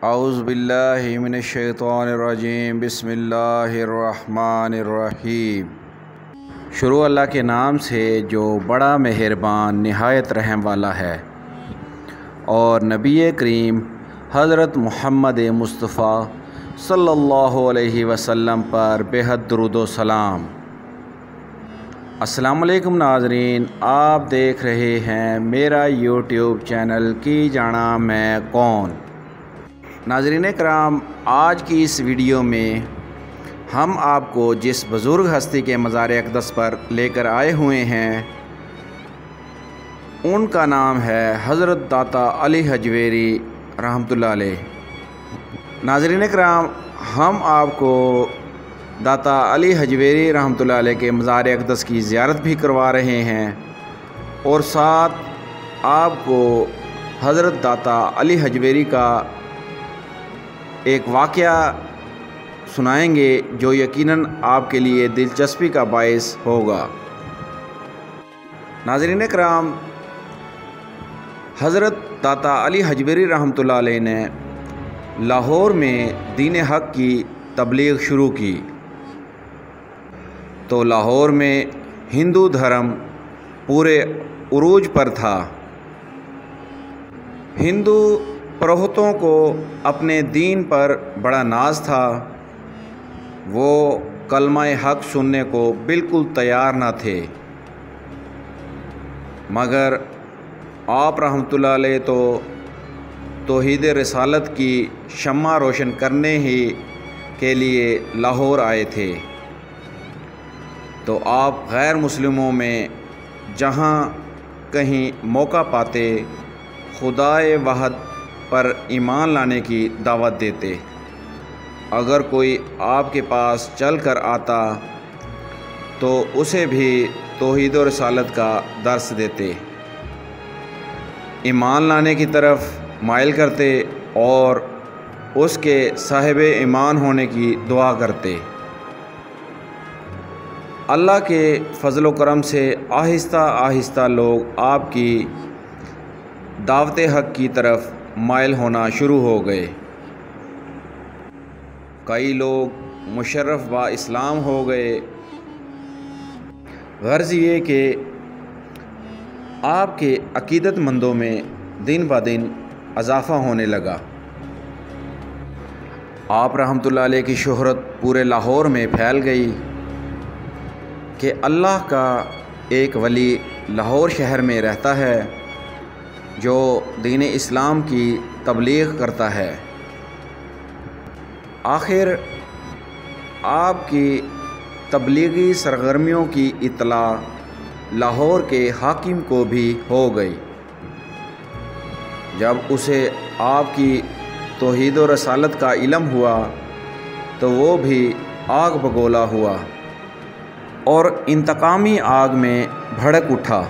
اعوذ باللہ من الشیطان الرجیم بسم اللہ الرحمن الرحیم۔ شروع اللہ کے نام سے جو بڑا مہربان نہایت رحم والا ہے، اور نبی کریم حضرت محمد مصطفیٰ صلی اللہ علیہ وسلم پر بے حد درود و سلام۔ السلام علیکم ناظرین، آپ دیکھ رہے ہیں میرا یوٹیوب چینل کی جانا میں کون۔ ناظرین کرام، آج کی اس ویڈیو میں ہم آپ کو جس بزرگ ہستی کے مزار اقدس پر لے کر آئے ہوئے ہیں، ان کا نام ہے حضرت داتا علی حجویری رحمۃ اللہ علیہ۔ ناظرین کرام، ہم آپ کو داتا علی حجویری رحمۃ اللہ علیہ کے مزار اقدس کی زیارت بھی کروا رہے ہیں، اور ساتھ آپ کو حضرت داتا علی حجویری کا ایک واقعہ سنائیں گے جو یقیناً آپ کے لیے دلچسپی کا باعث ہوگا۔ ناظرین کرام، حضرت داتا علی حجویری رحمۃ اللہ علیہ نے لاہور میں دین حق کی تبلیغ شروع کی، تو لاہور میں ہندو دھرم پورے عروج پر تھا۔ ہندو پروہتوں کو اپنے دین پر بڑا ناز تھا، وہ کلمہ حق سننے کو بالکل تیار نہ تھے، مگر آپ رحمۃ اللہ علیہ تو توحید رسالت کی شمع روشن کرنے ہی کے لیے لاہور آئے تھے، تو آپ غیر مسلموں میں جہاں کہیں موقع پاتے خدائے واحد پر ایمان لانے کی دعوت دیتے۔ اگر کوئی آپ کے پاس چل کر آتا تو اسے بھی توحید و رسالت کا درس دیتے، ایمان لانے کی طرف مائل کرتے اور اس کے صاحب ایمان ہونے کی دعا کرتے۔ اللہ کے فضل و کرم سے آہستہ آہستہ لوگ آپ کی دعوت حق کی طرف مائل ہونا شروع ہو گئے۔ کئی لوگ مشرف با اسلام ہو گئے۔ غرض یہ کہ آپ کے عقیدت مندوں میں دن بہ دن اضافہ ہونے لگا۔ آپ رحمۃ اللہ علیہ کی شہرت پورے لاہور میں پھیل گئی کہ اللہ کا ایک ولی لاہور شہر میں رہتا ہے جو دین اسلام کی تبلیغ کرتا ہے۔ آخر آپ کی تبلیغی سرگرمیوں کی اطلاع لاہور کے حاکم کو بھی ہو گئی۔ جب اسے آپ کی توحید و رسالت کا علم ہوا تو وہ بھی آگ بگولا ہوا اور انتقامی آگ میں بھڑک اٹھا۔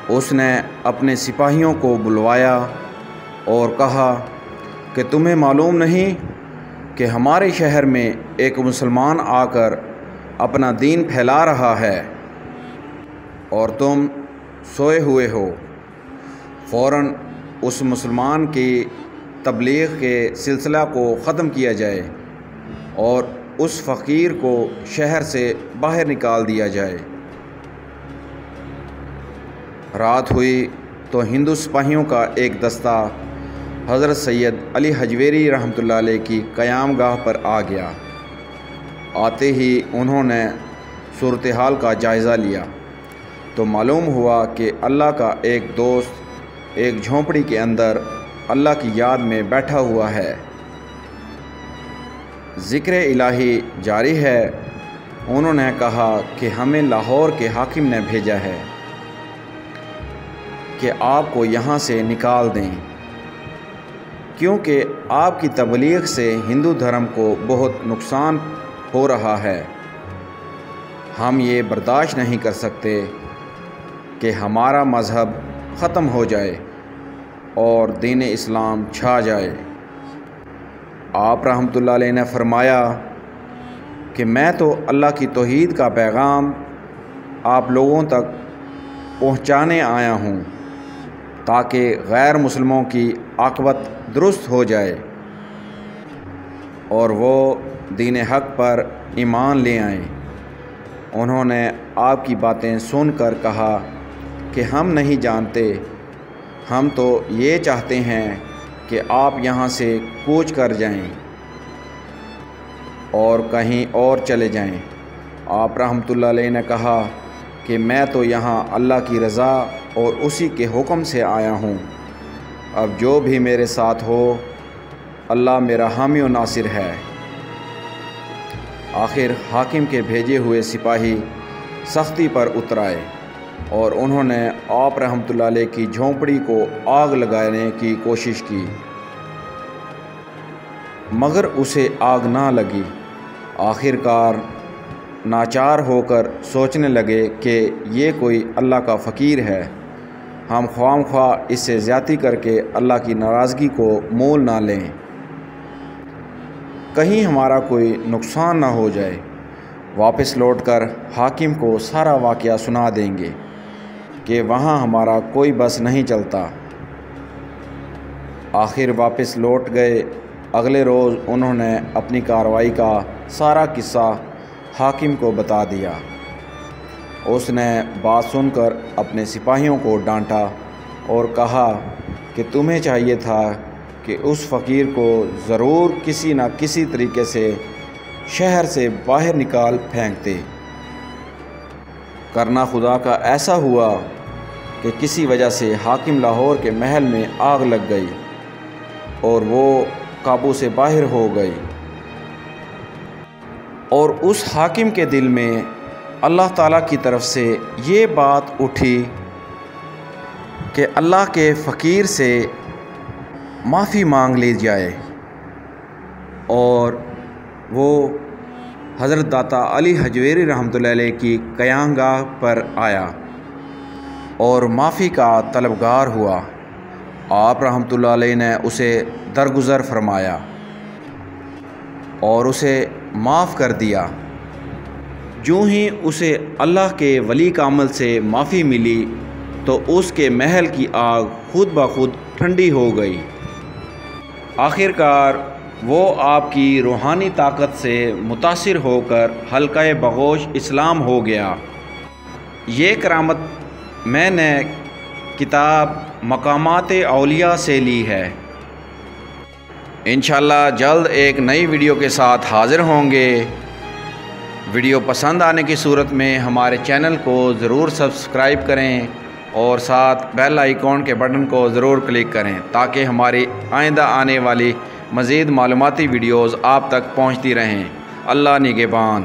اس نے اپنے سپاہیوں کو بلوایا اور کہا کہ تمہیں معلوم نہیں کہ ہمارے شہر میں ایک مسلمان آ کر اپنا دین پھیلا رہا ہے اور تم سوئے ہوئے ہو۔ فوراً اس مسلمان کی تبلیغ کے سلسلہ کو ختم کیا جائے اور اس فقیر کو شہر سے باہر نکال دیا جائے۔ رات ہوئی تو ہندو سپاہیوں کا ایک دستہ حضرت سید علی حجویری رحمۃ اللہ علیہ کی قیام گاہ پر آ گیا۔ آتے ہی انہوں نے صورتحال کا جائزہ لیا تو معلوم ہوا کہ اللہ کا ایک دوست ایک جھونپڑی کے اندر اللہ کی یاد میں بیٹھا ہوا ہے، ذکر الہی جاری ہے۔ انہوں نے کہا کہ ہمیں لاہور کے حاکم نے بھیجا ہے کہ آپ کو یہاں سے نکال دیں، کیونکہ آپ کی تبلیغ سے ہندو دھرم کو بہت نقصان ہو رہا ہے۔ ہم یہ برداشت نہیں کر سکتے کہ ہمارا مذہب ختم ہو جائے اور دین اسلام چھا جائے۔ آپ رحمۃ اللہ علیہ نے فرمایا کہ میں تو اللہ کی توحید کا پیغام آپ لوگوں تک پہنچانے آیا ہوں تاکہ غیر مسلموں کی عاقبت درست ہو جائے اور وہ دین حق پر ایمان لے آئیں۔ انہوں نے آپ کی باتیں سن کر کہا کہ ہم نہیں جانتے، ہم تو یہ چاہتے ہیں کہ آپ یہاں سے کوچ کر جائیں اور کہیں اور چلے جائیں۔ آپ رحمۃ اللہ علیہ نے کہا کہ میں تو یہاں اللہ کی رضا اور اسی کے حکم سے آیا ہوں، اب جو بھی میرے ساتھ ہو اللہ میرا حامی و ناصر ہے۔ آخر حاکم کے بھیجے ہوئے سپاہی سختی پر اتر آئے اور انہوں نے آپ رحمۃ اللہ علیہ کی جھونپڑی کو آگ لگانے کی کوشش کی، مگر اسے آگ نہ لگی۔ آخر کار ناچار ہو کر سوچنے لگے کہ یہ کوئی اللہ کا فقیر ہے، ہم خواہ خواہ اس سے زیادتی کر کے اللہ کی ناراضگی کو مول نہ لیں، کہیں ہمارا کوئی نقصان نہ ہو جائے، واپس لوٹ کر حاکم کو سارا واقعہ سنا دیں گے کہ وہاں ہمارا کوئی بس نہیں چلتا۔ آخر واپس لوٹ گئے۔ اگلے روز انہوں نے اپنی کارروائی کا سارا قصہ حاکم کو بتا دیا۔ اس نے بات سن کر اپنے سپاہیوں کو ڈانٹا اور کہا کہ تمہیں چاہیے تھا کہ اس فقیر کو ضرور کسی نہ کسی طریقے سے شہر سے باہر نکال پھینکتے۔ کرنا خدا کا ایسا ہوا کہ کسی وجہ سے حاکم لاہور کے محل میں آگ لگ گئی اور وہ قابو سے باہر ہو گئی، اور اس حاکم کے دل میں اللہ تعالیٰ کی طرف سے یہ بات اٹھی کہ اللہ کے فقیر سے معافی مانگ لی جائے، اور وہ حضرت داتا علی حجویری رحمۃ اللہ علیہ کی قیامگاہ پر آیا اور معافی کا طلبگار ہوا۔ آپ رحمۃ اللہ علیہ نے اسے درگزر فرمایا اور اسے معاف کر دیا۔ جو ہی اسے اللہ کے ولی کامل سے معافی ملی تو اس کے محل کی آگ خود بخود ٹھنڈی ہو گئی۔ آخر کار وہ آپ کی روحانی طاقت سے متاثر ہو کر حلقہ بغوش اسلام ہو گیا۔ یہ کرامت میں نے کتاب مقامات اولیاء سے لی ہے۔ انشاءاللہ جلد ایک نئی ویڈیو کے ساتھ حاضر ہوں گے۔ ویڈیو پسند آنے کی صورت میں ہمارے چینل کو ضرور سبسکرائب کریں اور ساتھ بیل آئیکن کے بٹن کو ضرور کلک کریں تاکہ ہماری آئندہ آنے والی مزید معلوماتی ویڈیوز آپ تک پہنچتی رہیں۔ اللہ نگہبان۔